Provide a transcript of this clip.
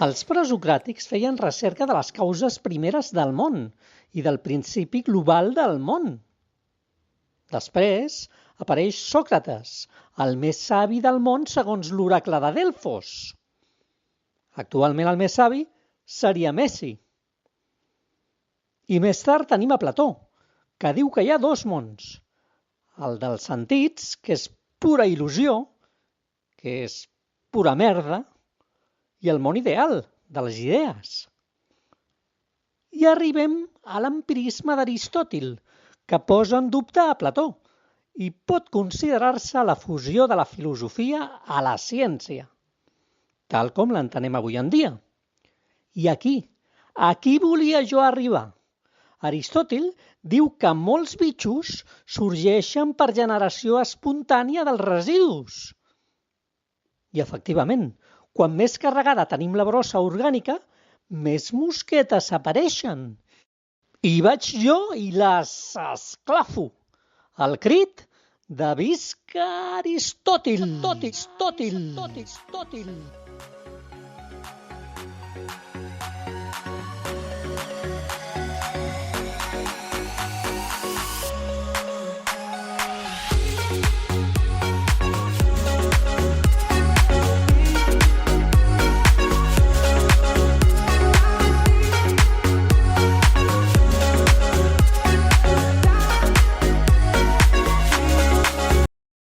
Els presocràtics feien recerca de les causes primeres del món i del principi global del món. Després apareix Sòcrates, el més savi del món segons l'oracle de Delfos. Actualment el més savi seria Messi. I més tard tenim a Plató, que diu que hi ha dos mons. El dels sentits, que és pura il·lusió, que és pura merda, i el món ideal, de les idees. I arribem a l'empirisme d'Aristòtil, que posa en dubte a Plató, i pot considerar-se la fusió de la filosofia a la ciència, tal com l'entenem avui en dia. I aquí volia jo arribar. Aristòtil diu que molts bitxos sorgeixen per generació espontània dels residus. I efectivament, quan més carregada tenim la brossa orgànica, més mosquetes apareixen. I vaig jo i les esclafo. El crit de visca Aristòtil!